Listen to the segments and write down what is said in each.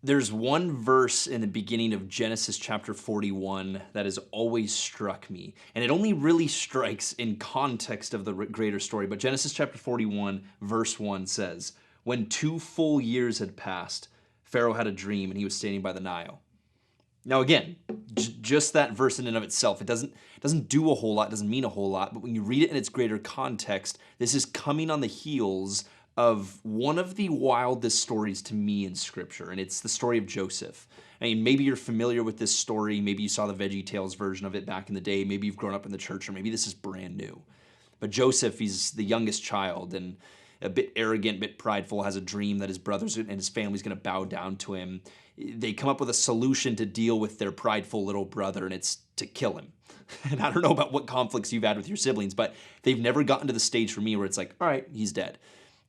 There's one verse in the beginning of Genesis chapter 41 that has always struck me, and it only really strikes in context of the greater story. But Genesis chapter 41, verse 1 says, "When 2 full years had passed, Pharaoh had a dream, and he was standing by the Nile." Now, again, just that verse in and of itself, it doesn't do a whole lot, doesn't mean a whole lot. But when you read it in its greater context, this is coming on the heels of one of the wildest stories to me in Scripture, and it's the story of Joseph. I mean, maybe you're familiar with this story. Maybe you saw the Veggie Tales version of it back in the day. Maybe you've grown up in the church, or maybe this is brand new. But Joseph, he's the youngest child and a bit arrogant, a bit prideful, has a dream that his brothers and his family's going to bow down to him. They come up with a solution to deal with their prideful little brother, and it's to kill him. And I don't know about what conflicts you've had with your siblings, but they've never gotten to the stage for me where it's like, all right, he's dead.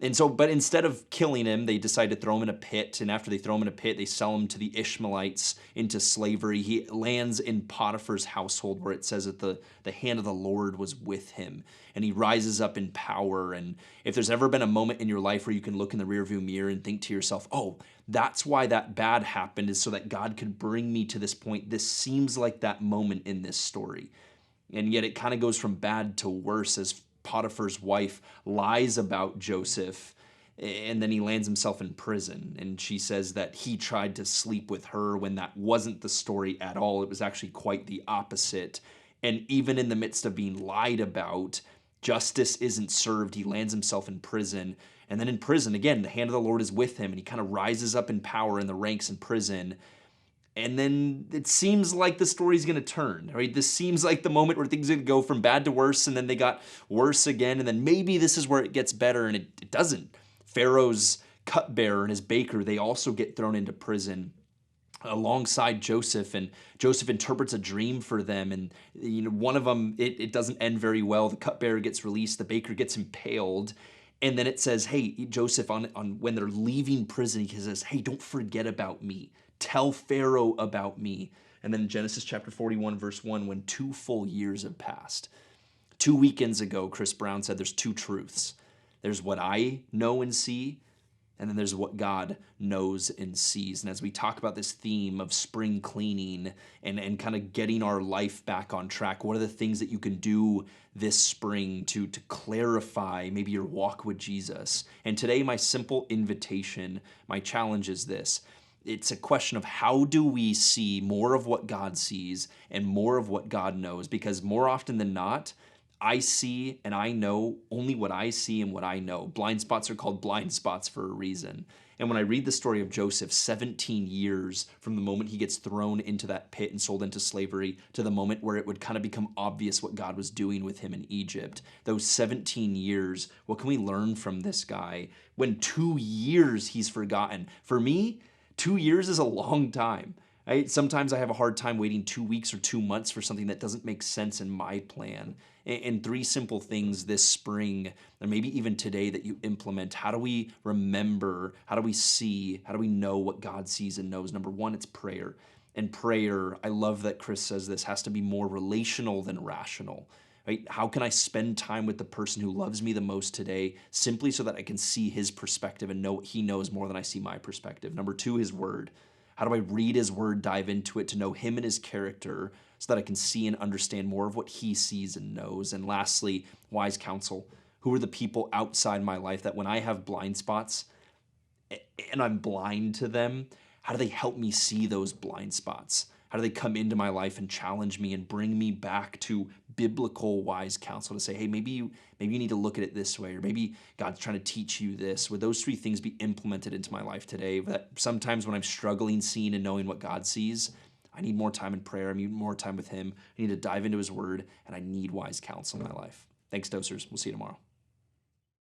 And so, but instead of killing him, they decide to throw him in a pit. And after they throw him in a pit, they sell him to the Ishmaelites into slavery. He lands in Potiphar's household, where it says that the hand of the Lord was with him. And he rises up in power. And if there's ever been a moment in your life where you can look in the rearview mirror and think to yourself, oh, that's why that bad happened, is so that God could bring me to this point. This seems like that moment in this story. And yet it kind of goes from bad to worse as Potiphar's wife lies about Joseph, and then he lands himself in prison. And she says that he tried to sleep with her when that wasn't the story at all. It was actually quite the opposite. And even in the midst of being lied about, justice isn't served. He lands himself in prison. And then in prison, again, the hand of the Lord is with him, and he kind of rises up in power in the ranks in prison. And then it seems like the story's going to turn, right? This seems like the moment where things are going to go from bad to worse, and then they got worse again, and then maybe this is where it gets better, and it doesn't. Pharaoh's cupbearer and his baker, they also get thrown into prison alongside Joseph, and Joseph interprets a dream for them, and one of them, it doesn't end very well. The cupbearer gets released, the baker gets impaled, and then it says, hey, Joseph, on when they're leaving prison, he says, hey, don't forget about me. Tell Pharaoh about me. And then Genesis chapter 41, verse 1, when 2 full years have passed. 2 weekends ago, Chris Brown said there's two truths. There's what I know and see, and then there's what God knows and sees. And as we talk about this theme of spring cleaning and kind of getting our life back on track, what are the things that you can do this spring to clarify maybe your walk with Jesus? And today, my simple invitation, my challenge is this. It's a question of how do we see more of what God sees and more of what God knows? Because more often than not, I see and I know only what I see and what I know. Blind spots are called blind spots for a reason. And when I read the story of Joseph, 17 years from the moment he gets thrown into that pit and sold into slavery to the moment where it would kind of become obvious what God was doing with him in Egypt, those 17 years, what can we learn from this guy? When 2 years he's forgotten. For me, 2 years is a long time. Right? Sometimes I have a hard time waiting 2 weeks or 2 months for something that doesn't make sense in my plan. And three simple things this spring, and maybe even today, that you implement. How do we remember? How do we see? How do we know what God sees and knows? Number one, it's prayer. And prayer, I love that Chris says this, has to be more relational than rational. Right? How can I spend time with the person who loves me the most today simply so that I can see his perspective and know he knows more than I see my perspective? Number two, his word. How do I read his word, dive into it to know him and his character so that I can see and understand more of what he sees and knows? And lastly, wise counsel. Who are the people outside my life that when I have blind spots and I'm blind to them, how do they help me see those blind spots? How do they come into my life and challenge me and bring me back to biblical wise counsel to say, hey, maybe you need to look at it this way, or maybe God's trying to teach you this? Would those three things be implemented into my life today? That sometimes when I'm struggling seeing and knowing what God sees, I need more time in prayer. I need more time with him. I need to dive into his word, and I need wise counsel in my life. Thanks, Dosers. We'll see you tomorrow.